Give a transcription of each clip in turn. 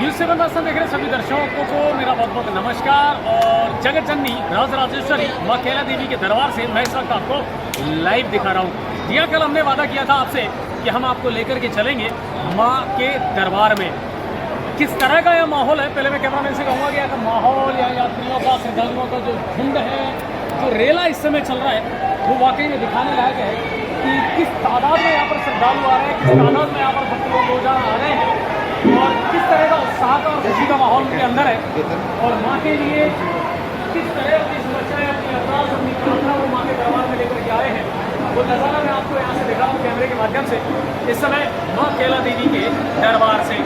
News 7 Rajasthan देख रहे सभी दर्शकों को मेरा बहुत बहुत नमस्कार। और जगत जननी राजराजेश्वरी माँ कैला देवी के दरबार से मैं इस वक्त आपको लाइव दिखा रहा हूँ। जी हाँ, कल हमने वादा किया था आपसे कि हम आपको लेकर के चलेंगे माँ के दरबार में। किस तरह का यह माहौल है, पहले मैं कैमरामैन से कहूँगा कि यहाँ का माहौल, यहाँ यात्रियों का, श्रद्धालुओं का जो झुंड है, जो रेला इस समय चल रहा है, वो वाकई में दिखाने लायक है कि किस तादाद में यहाँ पर श्रद्धालु आ रहे हैं, किस तादाद में यहाँ पर भक्त लोग रोजाना आ रहे हैं और किस तरह का उत्साह का और खुशी का माहौल उनके अंदर है। और माँ के लिए किस तरह की समस्याएं, अपनी अवतार, अपनी प्रार्थना वो माँ के दरबार में लेकर के आए हैं, वो नज़ारा मैं आपको यहाँ से दिखा रहा हूँ कैमरे के माध्यम से। इस समय माँ कैला देवी के दरबार से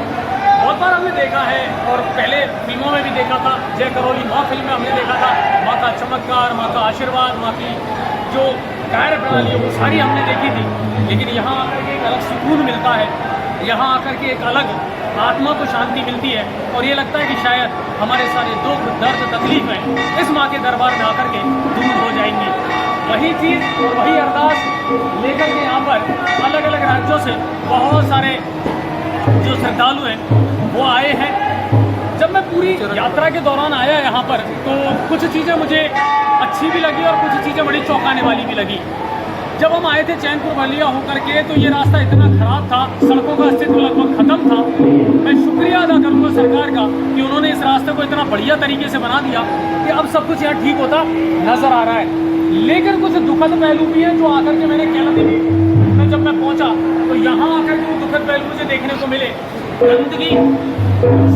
बहुत बार हमने देखा है और पहले फिल्मों में भी देखा था। जय करौली माँ फिल्म में हमने देखा था माँ का चमत्कार, माँ का आशीर्वाद, माँ की जो कार्य प्रणाली है वो सारी हमने देखी थी। लेकिन यहाँ आकर के एक अलग सुकून मिलता है, यहाँ आकर के एक अलग आत्मा को शांति मिलती है और ये लगता है कि शायद हमारे सारे दुख, दर्द, तकलीफें इस माँ के दरबार में आकर के दूर हो जाएंगी। वही चीज़ और वही अरदास लेकर के यहाँ पर अलग अलग राज्यों से बहुत सारे जो श्रद्धालु हैं वो आए हैं। जब मैं पूरी यात्रा के दौरान आया यहाँ पर तो कुछ चीज़ें मुझे अच्छी भी लगी और कुछ चीज़ें बड़ी चौंकाने वाली भी लगी। जब हम आए थे चैनपुर बलिया होकर के तो ये रास्ता इतना ख़राब था, सड़कों का अस्तित्व लगभग ख़त्म था। मैं शुक्रिया अदा करूँगा सरकार का कि उन्होंने इस रास्ते को इतना बढ़िया तरीके से बना दिया कि अब सब कुछ यहाँ ठीक होता नज़र आ रहा है। लेकिन कुछ दुखद पहलू भी हैं जो आकर के मैंने कैला देवी में जब मैं पहुँचा तो यहाँ आकर के दुखद पहलू मुझे देखने को मिले। गंदगी,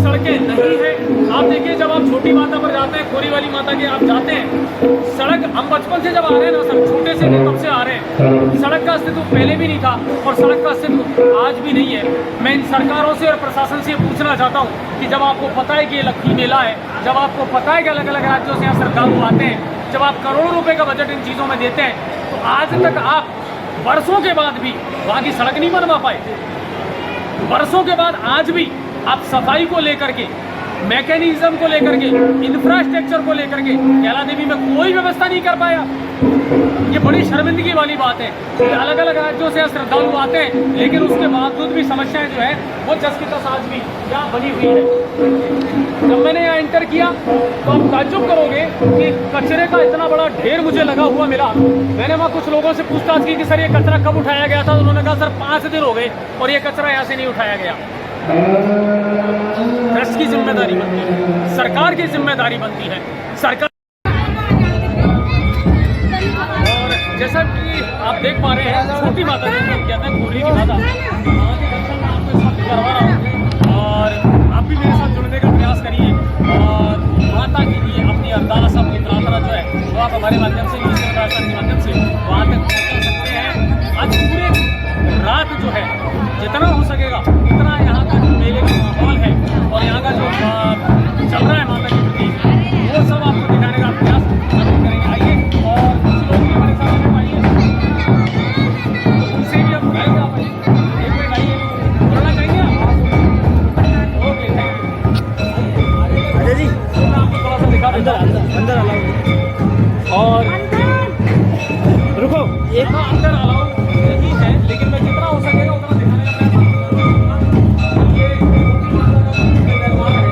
सड़कें नहीं है। आप देखिए, जब आप छोटी माता पर जाते हैं, खोरी वाली माता के आप जाते हैं, सड़क हम बचपन से जब आ रहे हैं ना सर, छोटे से नहीं तब से आ रहे हैं, सड़क का अस्तित्व पहले भी नहीं था और सड़क का अस्तित्व आज भी नहीं है। मैं इन सरकारों से और प्रशासन से पूछना चाहता हूँ कि जब आपको पता है कि ये लक्की मेला है, जब आपको पता है कि अलग अलग राज्यों से यहाँ श्रद्धालु आते हैं, जब आप करोड़ों रुपए का बजट इन चीज़ों में देते हैं, तो आज तक आप वर्षों के बाद भी वहाँ की सड़क नहीं बनवा पाए। वर्षों के बाद आज भी आप सफाई को लेकर के, मैकेनिज्म को लेकर के, इंफ्रास्ट्रक्चर को लेकर के कैला देवी में कोई व्यवस्था नहीं कर पाया। ये बड़ी शर्मिंदगी वाली बात है कि अलग अलग राज्यों से श्रद्धालु आते हैं लेकिन उसके बावजूद भी समस्याएं जो है वो जस की तस आज भी यहाँ बनी हुई है। जब मैंने यहाँ एंटर किया तो आप ताज्जुब करोगे कि कचरे का इतना बड़ा ढेर मुझे लगा हुआ मिला। मैंने वहाँ कुछ लोगों से पूछताछ की कि सर ये कचरा कब उठाया गया था, तो उन्होंने कहा सर 5 दिन हो गए और ये कचरा यहाँ से नहीं उठाया गया। ट्रस्ट की जिम्मेदारी बनती है, सरकार की जिम्मेदारी बनती है। सरकार और जैसा कि आप देख पा रहे हैं, छोटी माता जिनको कहते हैं खोरी की माता, वहाँ के दर्शन मैं आपको इस वक्त करवा रहा हूँ और आप भी मेरे साथ जुड़ने का प्रयास करिए और माता के लिए अपनी अरदास, अपनी प्रार्थना जो है वो आप हमारे माध्यम से, न्यूज़ 7 राजस्थान के माध्यम से वहाँ तक पहुँचा सकते हैं। आज पूरे रात जो है जितना हो सकेगा उतना यहाँ का जो मेले का माहौल है और यहाँ का जो चल रहा है माता के प्रति, वो सब आपको दिखाने का प्रयास हम करेंगे। आइए और कुछ लोग भी हमारे साथ आइए, उनसे भी हम गाएंगे। आप एक मिनट आइए, बोलना चाहेंगे आप? ओके, थैंक यू जी। मैं आपको थोड़ा सा दिखा देता हूँ, अंदर अलाउ और रुको, एक अंदर अलाउ नहीं है लेकिन मैं जितना हो सकेगा उतना दिखाने का प्रयास करूँगा। ये दरबार है,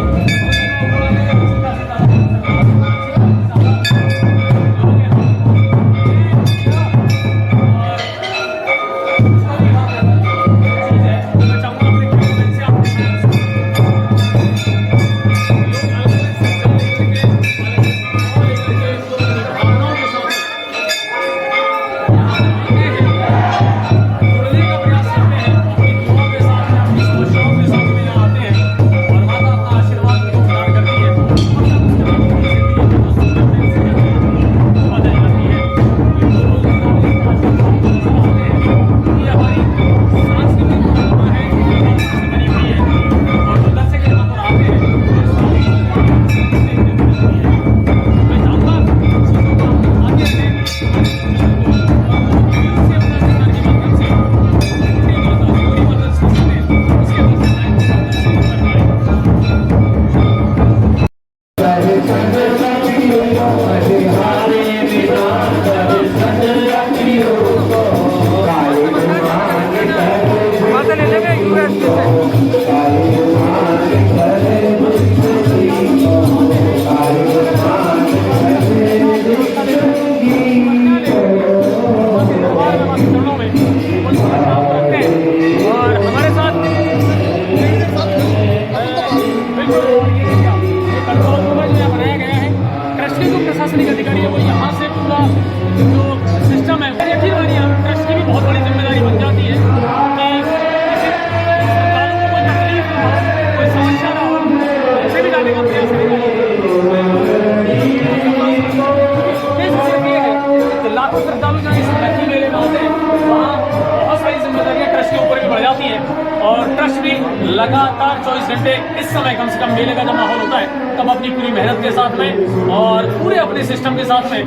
लगातार 24 घंटे इस समय कम से कम मेले का जब माहौल होता है तब अपनी पूरी मेहनत के साथ में और पूरे अपने सिस्टम के साथ में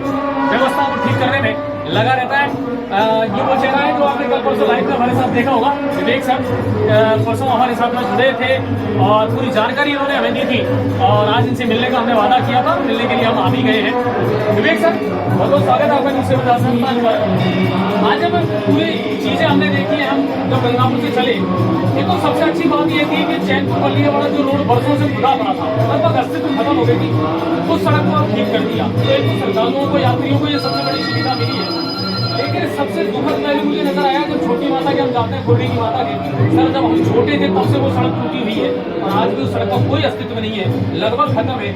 व्यवस्थाओं को ठीक करने में लगा रहता है। ये वो चेहरा है जो आपने कल परसों लाइव में हमारे साथ देखा होगा। विवेक सर परसों हमारे साथ में जुड़े थे और पूरी जानकारी इन्होंने हमें दी थी और आज इनसे मिलने का हमने वादा किया था, मिलने के लिए हम आ भी गए हैं। विवेक सर बहुत बहुत स्वागत है आपका दूसरे प्रशासन पर। आज जब पूरी चीज़ें हमने देखी है, हम जब गंगापुर से चले एक तो सबसे अच्छी बात ये थी कि चैनपुर बल्लिया वाला जो रोड बरसों से खुदा पड़ा था लगभग अस्तित्व खत्म हो गई थी, उस सड़क को आप ठीक कर दिया तो एक तो श्रद्धालुओं को यात्रियों को ये सबसे बड़ी सुविधा मिली है। लेकिन सबसे दुखद पहलू मुझे नजर आया जब छोटी माता के हम जाते हैं खुर्डी की माता के सर, जब हम छोटे थे तब से वो सड़क टूटी हुई है और आज भी उस सड़क का कोई अस्तित्व नहीं है, लगभग खत्म है।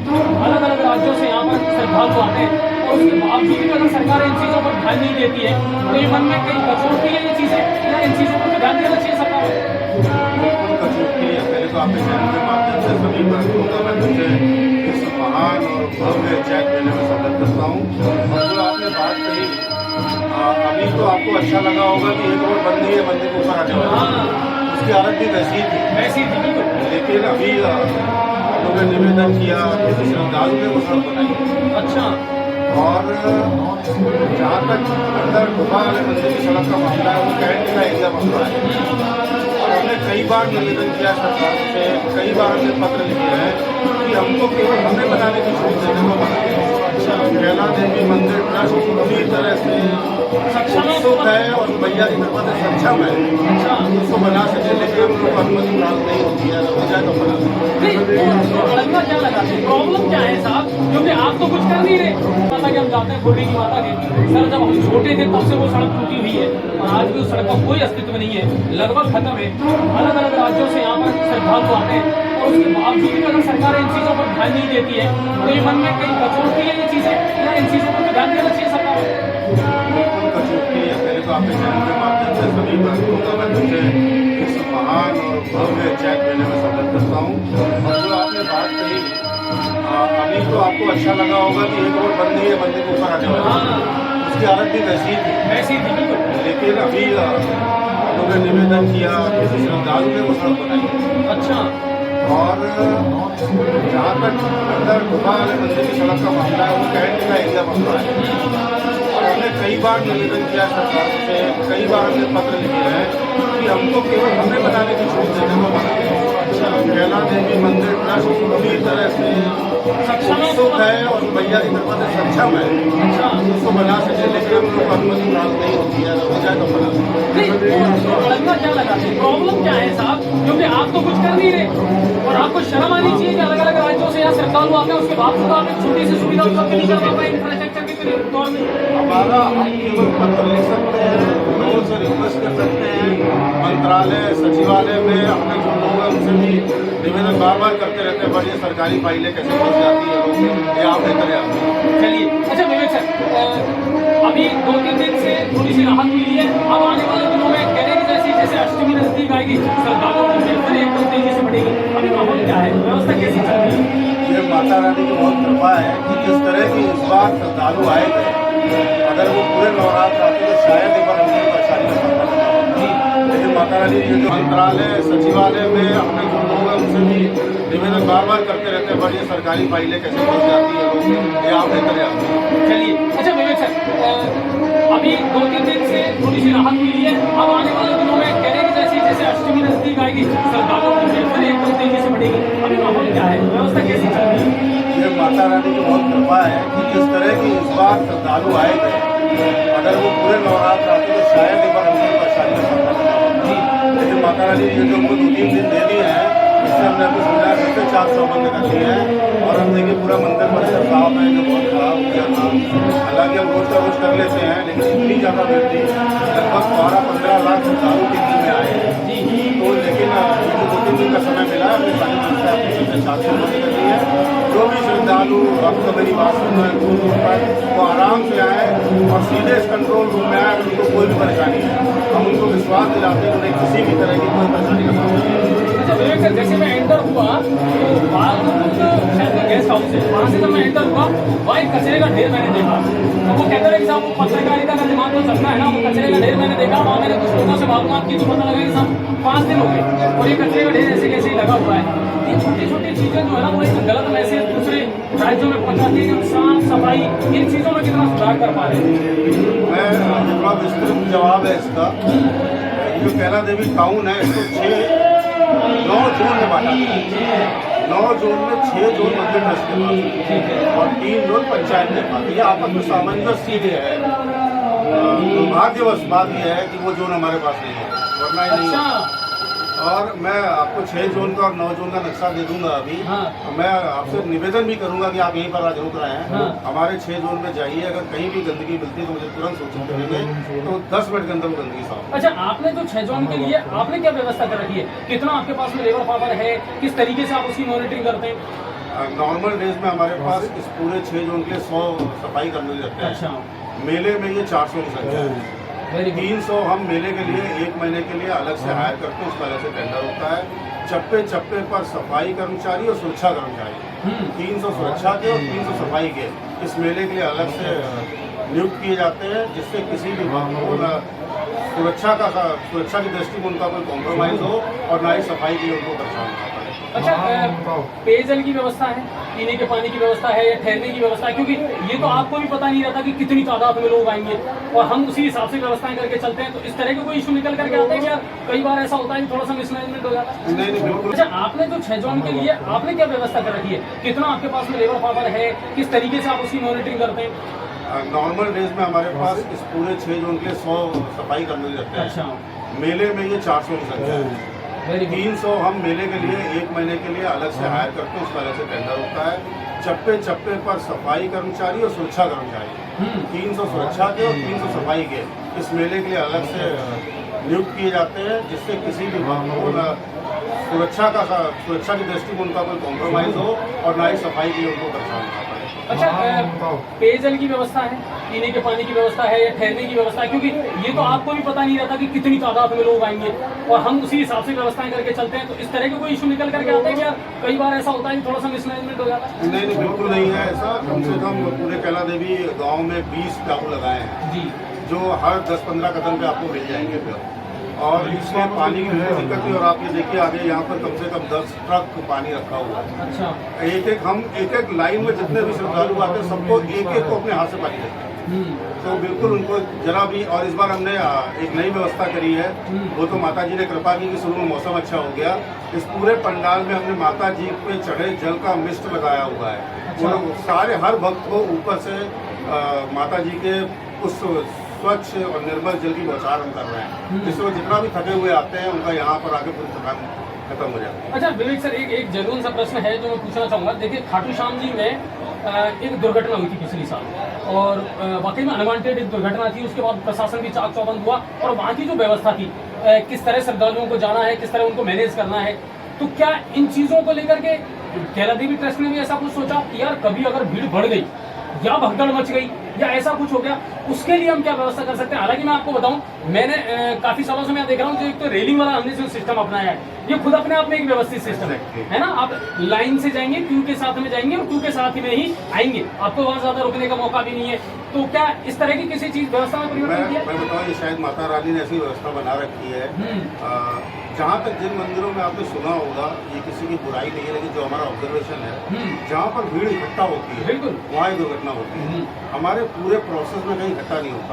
अलग अलग राज्यों से यहाँ पर श्रद्धालु आते हैं और उसके बावजूद भी अगर सरकार इन चीज़ों पर ध्यान नहीं देती है तो ये मन में कहीं कचोटती है ये चीज़ें, या इन चीज़ों पर ध्यान देना चाहिए सरकार बिल्कुल कचोटती है। पहले तो आपके चैनल के माध्यम से सभी वर्गों का मैं तुमसे इस महान और भव्य चैक मेले में स्वागत करता हूँ। और जो आपने बात कही अभी तो आपको अच्छा लगा होगा कि एक रोड बंद नहीं है मंदिर के ऊपर आने वाला, उसकी हालत भी वैसी थी बिल्कुल। लेकिन अभी लोगों ने निवेदन किया, किसी श्रद्धालु ने वो सड़क बनाई। अच्छा। और जहाँ तक अंदर गुफा वाले मंदिर की सड़क का मामला है, वो कैंट का एरिया मामला है और हमने कई बार निवेदन किया सरकार से, कई बार हमने पत्र लिखे हैं कि हमको केवल हमें बनाने की छूट देने को मना है। कैला देवी मंदिर ट्रस्ट पूरी तरह से उत्सुक है और भैया की कृपा से सक्षम है उसको बना सके, लेकिन हम लोग अनुमति प्राप्त नहीं होती है, हो जाए तो बना लड़का क्या लगा प्रॉब्लम क्या है साहब, क्योंकि आप तो कुछ कर नहीं रहे। माता के हम जाते हैं खुर्डी की माता के सर, जब हम छोटे थे तब से वो सड़क टूटी हुई है और आज भी उस सड़क का कोई अस्तित्व नहीं है, लगभग खत्म है। अलग अलग राज्यों से यहाँ पर श्रद्धालु आते हैं और उसके बावजूद भी अगर सरकार इन चीज़ों पर ध्यान नहीं देती है तो ये मन में कहीं कचोटती है ये चीज़ें, या इन चीज़ों पर ध्यान देना चाहिए सरकार बिल्कुल कचोटती है। पहले तो आपके चैनल के माध्यम से सभी वर्गों का मैं तुमसे इस महान और भव्य चैक मेले में स्वागत करता हूँ। और जो आपने बात कही अभी तो आपको अच्छा लगा होगा कि एक रोड बंद नहीं है मंदिर के ऊपर आने वाला, उसकी हालत भी वैसी थी बिल्कुल। लेकिन अभी लोगों ने निवेदन किया, किसी श्रद्धालु ने वो सड़क बनाई। अच्छा। और जहाँ तक अंदर गुफा वाले मंदिर की सड़क का मामला है, वो कैंट का एरिया मामला है और हमने कई बार निवेदन किया सरकार से, कई बार हमने पत्र लिखे हैं कि हमको केवल हमें बनाने की छूट देने को मना है। कैला देवी मंदिर ट्रस्ट पूरी तरह से उत्सुक है और भैया की कृपा से सक्षम है उसको बना सके, लेकिन हम लोग अनुमति प्राप्त नहीं होती है, हो जाए तो बना। लड़का क्या लगा प्रॉब्लम क्या है साहब, क्योंकि आप तो कुछ कर नहीं रहे और आपको शर्म आनी चाहिए कि अलग अलग राज्यों से यहाँ श्रद्धालु आते हैं, उसके बावजूद आप एक छोटी सी सुविधा उपलब्ध नहीं कर पाते इंफ्रास्ट्रक्चर के तौर में। हमारा हम केवल पत्र लिख सकते हैं, लोगों से रिक्वेस्ट कर सकते हैं, मंत्रालय सचिवालय में अपने जो लोग हैं उनसे भी निवेदन बार बार करते रहते हैं, बड़ी सरकारी फाइलें कैसे फंस जाती है लोग, ये आप लेकर आते हैं। चलिए अच्छा विवेक सर, अभी 2-3 दिन से थोड़ी सी राहत मिली है, अब आने वाले दिनों में कह रहे कि जैसे अष्टमी नजदीक आएगी श्रद्धालुओं की गिरफ्तारी एकदम तेजी से बढ़ेगी, अभी माहौल क्या है, व्यवस्था कैसी चल रही है? ये माता रानी की बहुत कृपा है कि जिस तरह की इस बार श्रद्धालु आए थे, अगर वो पूरे नवरात्र आते तो शायद एक बार हमको परेशानी में पड़ता था, लेकिन माता रानी जो मंत्रालय सचिवालय में अपने जो लोग हैं उनसे भी निवेदन बार बार करते रहते हैं, बड़ी सरकारी फाइलें कैसे फंस जाती है लोग, ये आप लेकर आते हैं। चलिए अच्छा विवेक सर, अभी 2-3 दिन से थोड़ी सी राहत मिली है, अब आने वाले दिनों में कह रहे कि जैसे अष्टमी नजदीक आएगी श्रद्धालुओं की गिरफ्तारी एकदम तेजी से बढ़ेगी, अभी माहौल क्या है, व्यवस्था कैसी चल रही है? ये माता रानी की बहुत कृपा है कि जिस तरह की इस बार श्रद्धालु आए थे, अगर वो पूरे नवरात्र आते तो शायद एक बार हमको परेशानी में पड़ता था, लेकिन माता रानी ने जो हमको 2-3 दिन दे दिए हैं, इससे हमने अपनी सुविधा फिर से 400 बंद कर दी है और हम देखिए पूरा मंदिर परिसर साफ है, जो बहुत खराब हो गया था। हालांकि हम रोज का रोज कर लेते हैं, लेकिन इतनी ज़्यादा भीड़ थी, लगभग 12-15 लाख श्रद्धालु की टीम में आए हैं तो, लेकिन मुझे 2-3 दिन का समय मिला है, अपनी सारी व्यवस्था अपनी फिर से 400 बंद कर दी है। जो भी श्रद्धालु भक्त मेरी बात सुन रहे हैं दूर दूर पर, वो आराम से आए और सीधे इस कंट्रोल रूम में आए, उनको कोई भी परेशानी है, हम उनको विश्वास दिलाते हैं, उन्हें किसी भी तरह की कोई परेशानी का सामना नहीं है। सर जैसे मैं एंटर हुआ तो बाहर शायद गेस्ट हाउस है, वहाँ से जब मैं एंटर हुआ वहाँ एक कचरे का ढेर मैंने देखा। तो वो कहते रहे कि साहब वो पत्रकारिता का दिमाग तो चलना है ना, वो कचरे का ढेर मैंने देखा। वहाँ मैंने कुछ लोगों से मालूमात की तो पता लगा कि साहब 5 दिन हो गए और ये कचरे का ढेर ऐसे कैसे ही लगा हुआ है। ये छोटी छोटी चीज़ें जो है ना वो एक गलत मैसेज दूसरे राज्यों में पहुँचाती है कि साफ सफाई इन चीज़ों में कितना सुधार कर पा रहे हैं। मैं जितना विस्तृत जवाब है इसका, जो कैला देवी टाउन है इसको 9 जोन में बांटा गया है। 9 जोन में 6 जोन मंदिर ट्रस्ट के पास है और 3 जोन पंचायत के पास। ये आपस में सामंजस्य सीधे है। दुर्भाग्यवश बात यह है कि वो जोन हमारे पास नहीं है, वरना ही नहीं है। और मैं आपको 6 जोन का और 9 जोन का नक्शा दे दूंगा अभी। मैं आपसे निवेदन भी करूंगा कि आप यहीं पर आज रुक रहे हैं, हमारे 6 जोन में जाइए। अगर कहीं भी गंदगी मिलती है तो मुझे तुरंत सूचित करेंगे, तो 10 मिनट के अंदर वो गंदगी साफ। अच्छा, आपने जो 6 जोन के लिए आपने क्या व्यवस्था कर रखी है? कितना आपके पास में लेबर पावर है? किस तरीके से आप उसकी मॉनिटरिंग करते हैं? नॉर्मल डेज में हमारे पास इस पूरे 6 जोन के 100 सफाई कर्मचारी रहते हैं। अच्छा। मेले में ये 400 की संख्या है। 300 हम मेले के लिए 1 महीने के लिए अलग से हायर करते हैं, उसका अलग से टेंडर होता है। चप्पे चप्पे पर सफाई कर्मचारी और सुरक्षा कर्मचारी 300 सुरक्षा के और 300 सफाई के इस मेले के लिए अलग से नियुक्त किए जाते हैं, जिससे किसी भी वक्त को सुरक्षा की दृष्टि में उनका कोई कॉम्प्रोमाइज हो और ना ही सफाई के लिए उनको परेशान होना पड़े। अच्छा, पेयजल की व्यवस्था है, पीने के पानी की व्यवस्था है या ठहरने की व्यवस्था है? क्योंकि ये तो आपको भी पता नहीं रहता कि कितनी तादाद में लोग आएंगे और हम उसी हिसाब से व्यवस्थाएं करके चलते हैं। तो इस तरह के कोई इशू निकल करके आता है क्या? कई बार ऐसा होता है कि थोड़ा सा मिसमैनेजमेंट हो जाता है। नहीं, बिल्कुल। अच्छा, आपने जो 6 जोन के लिए आपने क्या व्यवस्था कर रखी है? कितना आपके पास में लेबर पावर है? किस तरीके से आप उसकी मॉनिटरिंग करते हैं? नॉर्मल डेज में हमारे पास इस पूरे 6 जोन के 100 सफाई कर्मचारी रहते हैं। अच्छा। मेले में ये 400 की संख्या है। 300 हम मेले के लिए 1 महीने के लिए अलग से हायर करते हैं, उसका अलग से टेंडर होता है। चप्पे चप्पे पर सफाई कर्मचारी और सुरक्षा कर्मचारी 300 सुरक्षा के और 300 सफाई के इस मेले के लिए अलग से नियुक्त किए जाते हैं, जिससे किसी भी वक्त को सुरक्षा की दृष्टि में उनका कोई कॉम्प्रोमाइज हो और ना ही सफाई के लिए उनको परेशान होना पड़े। अच्छा, पेयजल की व्यवस्था है, पीने के पानी की व्यवस्था है या ठहरने की व्यवस्था है? क्योंकि ये तो आपको भी पता नहीं रहता कि कितनी तादाद में लोग आएंगे और हम उसी हिसाब से व्यवस्थाएं करके चलते हैं। तो इस तरह के कोई इशू निकल करके आता है क्या? कई बार ऐसा होता है कि थोड़ा सा मिसमैनेजमेंट हो जाता है। नहीं, बिल्कुल नहीं है ऐसा। कम से कम पूरे कैला देवी गाँव में 20 टापू लगाए हैं जी, जो हर 10-15 कदम पे आपको मिल जाएंगे फिर। और इसमें पानी की भी दिक्कत नहीं। और आप ये देखिए आगे यहाँ पर कम से कम 10 ट्रक पानी रखा हुआ है। अच्छा। एक लाइन में जितने भी श्रद्धालु आते हैं सबको एक को अपने हाथ से पानी देते हैं। तो बिल्कुल उनको जरा भी। और इस बार हमने एक नई व्यवस्था करी है, वो तो माता जी ने कृपा की कि शुरू में मौसम अच्छा हो गया। इस पूरे पंडाल में हमने माता जी पे चढ़े जल का मिस्ट लगाया हुआ है। अच्छा। वो सारे हर भक्त को ऊपर से माता जी के उस स्वच्छ और निर्मल जल की बौछार हम कर रहे हैं, जिससे वो जितना भी थके हुए आते हैं उनका यहाँ पर आके पूरी थकान खत्म हो जाती है। अच्छा विवेक सर, एक जरूर सा प्रश्न है जो मैं पूछना चाहूँगा। देखिए, खाटू श्याम जी में एक दुर्घटना हुई थी पिछले साल और वाकई में अनवांटेड एक दुर्घटना थी। उसके बाद प्रशासन भी चाक चौबंद हुआ और वहाँ की जो व्यवस्था थी, किस तरह श्रद्धालुओं को जाना है, किस तरह उनको मैनेज करना है, तो क्या इन चीज़ों को लेकर के कैला देवी ट्रस्ट ने भी ऐसा कुछ सोचा कि यार कभी अगर भीड़ बढ़ गई या भगदड़ मच गई या ऐसा कुछ हो गया, उसके लिए हम क्या व्यवस्था कर सकते हैं? हालांकि मैं आपको बताऊं, मैंने काफी सालों से मैं देख रहा हूं जो एक तो रेलिंग वाला हमने जो सिस्टम अपनाया है, ये खुद अपने आप में एक व्यवस्थित सिस्टम है ना। आप लाइन से जाएंगे, क्यू के साथ में जाएंगे और क्यू के साथ में ही आएंगे, आपको वहां ज्यादा रुकने का मौका भी नहीं है। तो क्या इस तरह की किसी चीज व्यवस्था में परिवर्तन किया? मैं बताऊँ, ये शायद माता रानी ने ऐसी व्यवस्था बना रखी है। जहाँ तक जिन मंदिरों में आपने सुना होगा, ये किसी की बुराई नहीं है, लेकिन जो हमारा ऑब्जर्वेशन है, जहाँ पर भीड़ इकट्ठा होती है बिल्कुल वहाँ ही दुर्घटना होती है। हमारे पूरे प्रोसेस में कहीं इकट्ठा नहीं होता।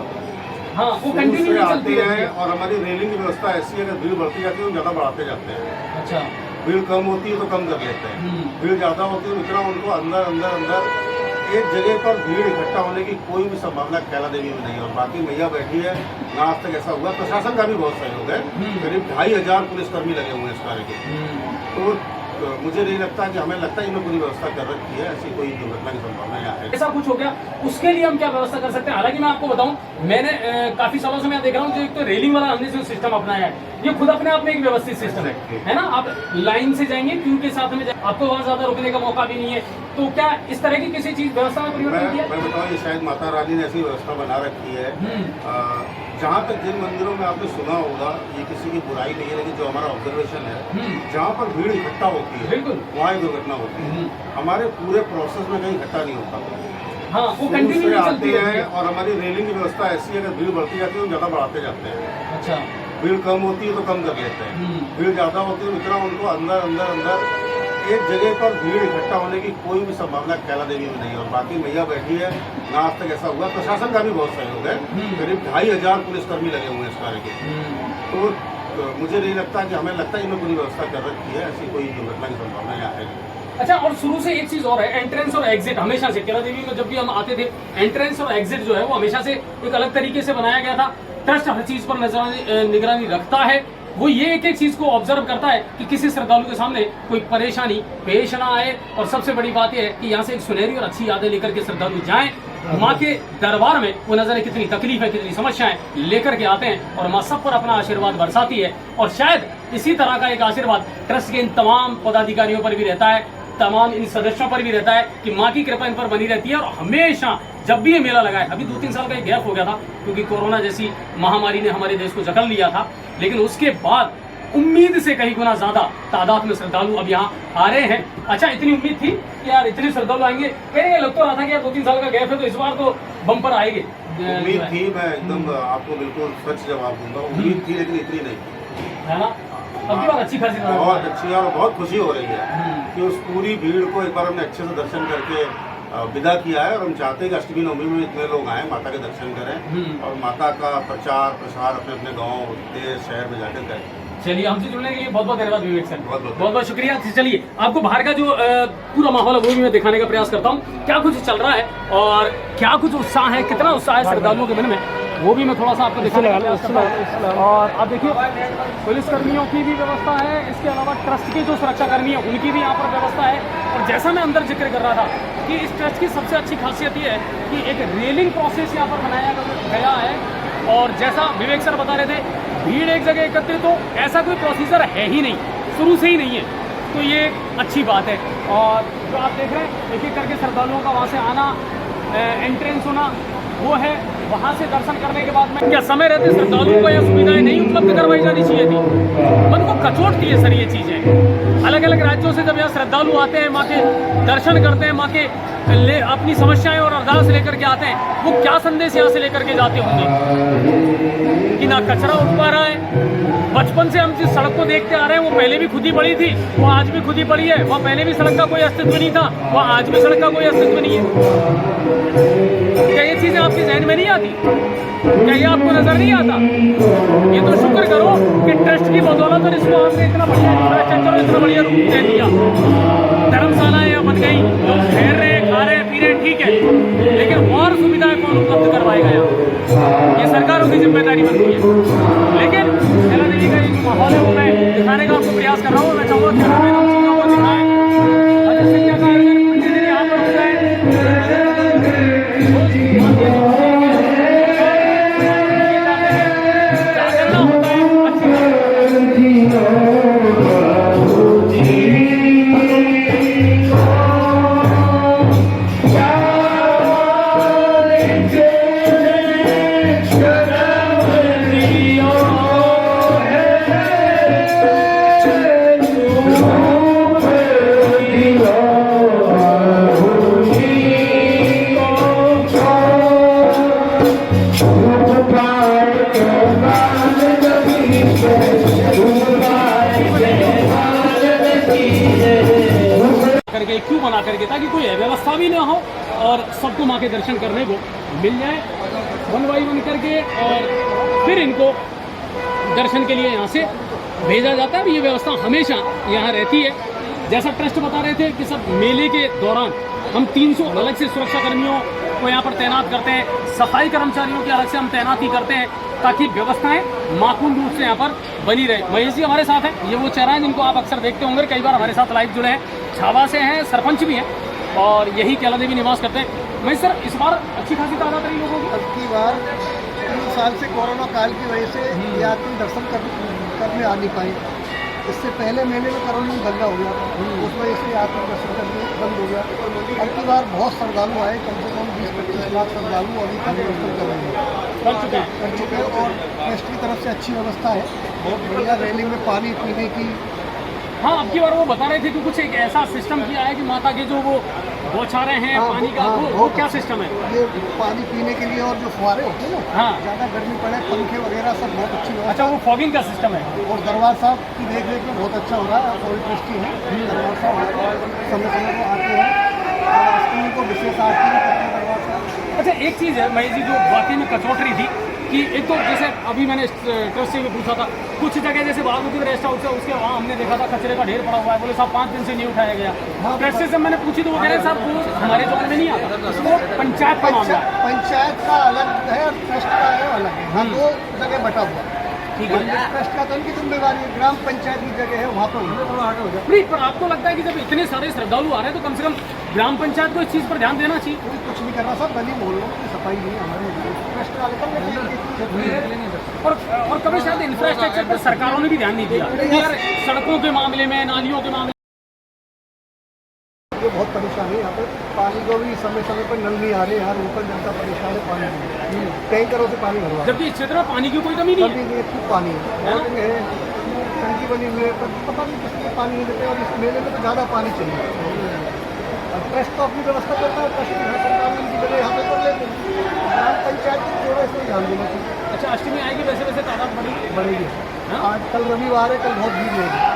हाँ, वो कंटिन्यू आते हैं और हमारी रेलिंग की व्यवस्था ऐसी है, अगर भीड़ बढ़ती जाती है तो ज़्यादा बढ़ाते जाते हैं। अच्छा, भीड़ कम होती है तो कम कर लेते हैं, भीड़ ज़्यादा होती है तो इतना उनको अंदर एक जगह पर भीड़ इकट्ठा होने की कोई भी संभावना कैला देवी में नहीं है। और बाकी मैया बैठी है ना, आज तक ऐसा हुआ। प्रशासन का भी बहुत सहयोग है, करीब 2500 पुलिसकर्मी लगे हुए हैं इस कार्य के। तो मुझे नहीं लगता कि, हमें लगता है इनमें पूरी व्यवस्था कर रखी है, ऐसी कोई दुर्घटना की संभावना यहाँ है। ऐसा कुछ हो गया, उसके लिए हम क्या व्यवस्था कर सकते हैं? हालांकि मैं आपको बताऊं, मैंने काफी सालों से मैं देख रहा हूँ जो एक तो रेलिंग वाला हमने जो सिस्टम अपनाया है, ये खुद अपने आप में एक व्यवस्थित सिस्टम है ना। आप लाइन से जाएंगे, क्यू के साथ में आपको वहाँ ज्यादा रुकने का मौका भी नहीं है। तो क्या इस तरह की किसी चीज व्यवस्था में परिवर्तन किया? मैं बताऊँ, ये शायद माता रानी ने ऐसी व्यवस्था बना रखी है। जहाँ तक जिन मंदिरों में आपने सुना होगा, ये किसी की बुराई नहीं है, लेकिन जो हमारा ऑब्जर्वेशन है, जहाँ पर भीड़ इकट्ठा होती है बिल्कुल वहाँ ही दुर्घटना होती है। हमारे पूरे प्रोसेस में कहीं इकट्ठा नहीं होता। हाँ, वो शुरू कंटिन्यू से चलती आते रहती हैं है। और हमारी रेलिंग की व्यवस्था ऐसी है, अगर भीड़ बढ़ती जाती है तो ज़्यादा बढ़ाते जाते हैं। अच्छा। भीड़ कम होती है तो कम कर लेते हैं, भीड़ ज़्यादा होती है तो इतना उनको अंदर अंदर अंदर एक जगह पर भीड़ इकट्ठा होने की कोई भी संभावना कैला देवी में नहीं है। और बाकी मैया बैठी है ना, आज तक ऐसा हुआ। प्रशासन का भी बहुत सहयोग है, करीब 2500 पुलिसकर्मी लगे हुए हैं इस कार्य के। तो मुझे नहीं लगता कि, हमें लगता है इन्होंने पूरी व्यवस्था कर रखी है, ऐसी कोई दुर्घटना की संभावना यहाँ है नहीं। अच्छा, और शुरू से एक चीज और है, एंट्रेंस और एग्जिट हमेशा से कैला देवी में जब भी हम आते थे, एंट्रेंस और एग्जिट जो है वो हमेशा से एक अलग तरीके से बनाया गया था। ट्रस्ट हर चीज पर निगरानी रखता है। वो ये एक एक चीज को ऑब्जर्व करता है कि किसी श्रद्धालु के सामने कोई परेशानी पेश ना आए। और सबसे बड़ी बात यह है कि यहाँ से एक सुनहरी और अच्छी यादें लेकर के श्रद्धालु जाएं। माँ के दरबार में वो नजर कितनी तकलीफ है, कितनी समस्याएं लेकर के आते हैं और माँ सब पर अपना आशीर्वाद बरसाती है। और शायद इसी तरह का एक आशीर्वाद ट्रस्ट के इन तमाम पदाधिकारियों पर भी रहता है, तमाम इन सदस्यों पर भी रहता है कि माँ की कृपा इन पर बनी रहती है। और हमेशा जब भी ये मेला लगा है, अभी 2-3 साल का एक गैप हो गया था क्योंकि कोरोना जैसी महामारी ने हमारे देश को जकड़ लिया था, लेकिन उसके बाद उम्मीद से कहीं गुना ज्यादा तादाद में श्रद्धालु अब यहाँ आ रहे हैं। अच्छा, इतनी उम्मीद थी कि यार इतने श्रद्धालु आएंगे, कहीं लग तो रहा था कि यार 2-3 साल का गैप है तो इस बार तो बम्पर आएंगे। उम्मीद थी, मैं एकदम आपको बिल्कुल सच जवाब दूंगा, उम्मीद थी लेकिन इतनी नहीं है ना। अब की बार अच्छी खासी बहुत अच्छी और बहुत खुशी हो रही है कि उस पूरी भीड़ को एक बार हमने अच्छे से दर्शन करके विदा किया है। और हम चाहते हैं कि अष्टमी नवमी में इतने लोग आए, माता के दर्शन करें और माता का प्रचार प्रसार अपने अपने गाँव देश शहर में जाकर करें। चलिए, हमसे जुड़ने के लिए बहुत बहुत धन्यवाद विवेक सर, बहुत बहुत शुक्रिया। चलिए, आपको बाहर का जो पूरा माहौल है वो भी मैं दिखाने का प्रयास करता हूँ, क्या कुछ चल रहा है और क्या कुछ उत्साह है, कितना उत्साह है श्रद्धालुओं के मन में, वो भी मैं थोड़ा सा आपको दिखाने का प्रयास करता हूँ। और आप देखिए, पुलिसकर्मियों की भी व्यवस्था है, इसके अलावा ट्रस्ट के जो सुरक्षाकर्मी हैं उनकी भी यहाँ पर व्यवस्था है। और जैसा मैं अंदर जिक्र कर रहा था कि इस ट्रस्ट की सबसे अच्छी खासियत ये है कि एक रेलिंग प्रोसेस यहाँ पर बनाया गया है। और जैसा विवेक सर बता रहे थे, भीड़ एक जगह एकत्रित हो ऐसा कोई प्रोसीजर है ही नहीं, शुरू से ही नहीं है, तो ये अच्छी बात है। और जो आप देख रहे हैं एक एक करके श्रद्धालुओं का वहाँ से आना, एंट्रेंस होना वो है, वहाँ से दर्शन करने के बाद में क्या समय रहते श्रद्धालुओं को यह सुविधाएं नहीं उपलब्ध करवाई जानी चाहिए थी। मन को कचोटती है सर ये चीज़ें। अलग अलग राज्यों से जब यहाँ श्रद्धालु आते हैं, माँ के दर्शन करते हैं, माँ के अपनी समस्याएं और अरदास लेकर के आते हैं, वो क्या संदेश यहाँ से लेकर के जाते होंगे कि ना कचरा उठ पा रहा है। बचपन से हम जिस सड़क को देखते आ रहे हैं वो पहले भी खुद ही पड़ी थी, वो आज भी खुद ही पड़ी है। वहाँ पहले भी सड़क का कोई अस्तित्व नहीं था, वहाँ आज भी सड़क का कोई अस्तित्व नहीं है। क्या ये चीज़ें आपके जहन में नहीं आती? क्या ये आपको नजर नहीं आता? ये तो शुक्र करो कि ट्रस्ट की बदौलत और इसको हमने इतना बढ़िया इंफ्रास्ट्रक्चर, इतना बढ़िया रूप दे दिया। धर्मशालाएं यहाँ बन गई, लोग ठहर रहे, खा रहे, पी रहे, ठीक है, लेकिन और सुविधाएं कौन उपलब्ध करवाएगा यहाँ? ये सरकारों की जिम्मेदारी बनती है। लेकिन कैला देवी का एक माहौल है वो मैं दिखाने का आपको प्रयास कर रहा हूँ। मैं चाहूँगा कि हम चीज़ों को दिखाएं। यहाँ पर होता है करके क्यों बना करके, ताकि कोई व्यवस्था भी ना हो और सबको माँ के दर्शन करने को मिल जाए वन बाई वन करके। और फिर इनको दर्शन के लिए यहाँ से भेजा जाता है। ये व्यवस्था हमेशा यहाँ रहती है। जैसा ट्रस्ट बता रहे थे कि सब मेले के दौरान हम 300 अलग से सुरक्षाकर्मियों को यहाँ पर तैनात करते हैं, सफाई कर्मचारियों की अलग से हम तैनाती करते हैं ताकि व्यवस्थाएं माकूल रूप से यहाँ पर बनी रहे। महेश जी हमारे साथ हैं, ये वो चेहरा है जिनको आप अक्सर देखते होंगे, कई बार हमारे साथ लाइव जुड़े हैं। छावा से हैं, सरपंच भी हैं और यही कैला देवी निवास करते हैं। महेश सर, इस बार अच्छी खासी तादाद रही लोगों की? अब की बार 3 साल से कोरोना काल की वजह से यात्री दर्शन करने आ नहीं पाए। इससे पहले मेले में करोड़ों धंधा हो गया था, उस वजह से यात्री दर्शन करने बंद हो गया। अब की बार बहुत श्रद्धालु आए, कम से कम 20-25 लाख श्रद्धालु अभी तक दर्शन कर रहे हैं। कर चुके हैं। कर चुके हैं और ट्रस्ट की तरफ से अच्छी व्यवस्था है, बहुत बढ़िया। रेलिंग में पानी पीने की, हाँ, अब की बार वो बता रहे थे कि कुछ एक ऐसा सिस्टम किया है कि माता के जो वो बौछारें हैं हाँ, पानी का, हाँ, वो क्या सिस्टम है? ये पानी पीने के लिए और जो फुहारे होते हैं ना, हाँ। ज़्यादा गर्मी पड़े, पंखे वगैरह सब बहुत अच्छी व्यवस्था। अच्छा, वो फॉगिंग का सिस्टम है। और दरबार साहब की देख रेख में बहुत अच्छा हो रहा है। और ट्रस्टी है दरबार साहब समय समय को आते हैं और अष्टमी को विशेष आरती भी करते हैं दरबार साहब। अच्छा, एक चीज़ है महेश जी जो वाकई में कचौट रही थी कि एक तो जैसे अभी मैंने ट्रस्ट से भी पूछा था, कुछ जगह जैसे बागमती रेस्ट हाउस है उसके वहाँ हमने देखा था कचरे का ढेर पड़ा हुआ है, बोले साहब 5 दिन से नहीं उठाया गया। ट्रस्ट से मैंने पूछी तो वो कह रहे साहब वो हमारे जोन में नहीं आता, वो पंचायत का मामला है। पंचायत का अलग है और ट्रस्ट का अलग है। हाँ, दो जगह बटा हुआ है। ठीक है, ट्रस्ट का तो उनकी जिम्मेवारी है, ग्राम पंचायत की जगह है, वहाँ पर उनको थोड़ा आगे हो जाए। नहीं, पर आपको लगता है कि जब इतने सारे श्रद्धालु आ रहे हैं तो कम से कम ग्राम पंचायत को इस चीज़ पर ध्यान देना चाहिए? कोई कुछ नहीं कर रहा सर, गली मोहल्लों की सफाई नहीं है हमारे ट्रस्ट वाले कर लेते हैं। और कभी शायद इंफ्रास्ट्रक्चर पर सरकारों ने भी ध्यान नहीं दिया यार, सड़कों के मामले में, नालियों के मामले ये बहुत परेशानी है यहाँ पर। पानी को भी समय समय पर नल नहीं आ रहे, यहाँ लोकल जनता परेशान है पानी में। टैंकरों से पानी भरवा, जबकि इस क्षेत्र में पानी की कोई कमी नहीं है। कभी नहीं, खूब पानी है, बोरिंग है, टंकी बनी हुई है, पर पता नहीं किस लिए पानी नहीं देते। और इस मेले में तो ज़्यादा पानी चाहिए। और ट्रस्ट तो अपनी व्यवस्था करता है, ट्रस्ट की सरकार ने उनकी जगह यहाँ पे कर लेते हैं। ग्राम पंचायत को थोड़ा इसमें ध्यान देना चाहिए। अच्छा, अष्टमी आएगी वैसे वैसे तादाद बढ़ेगी। बढ़ेगी। आज कल रविवार है, कल बहुत भीड़ होगी।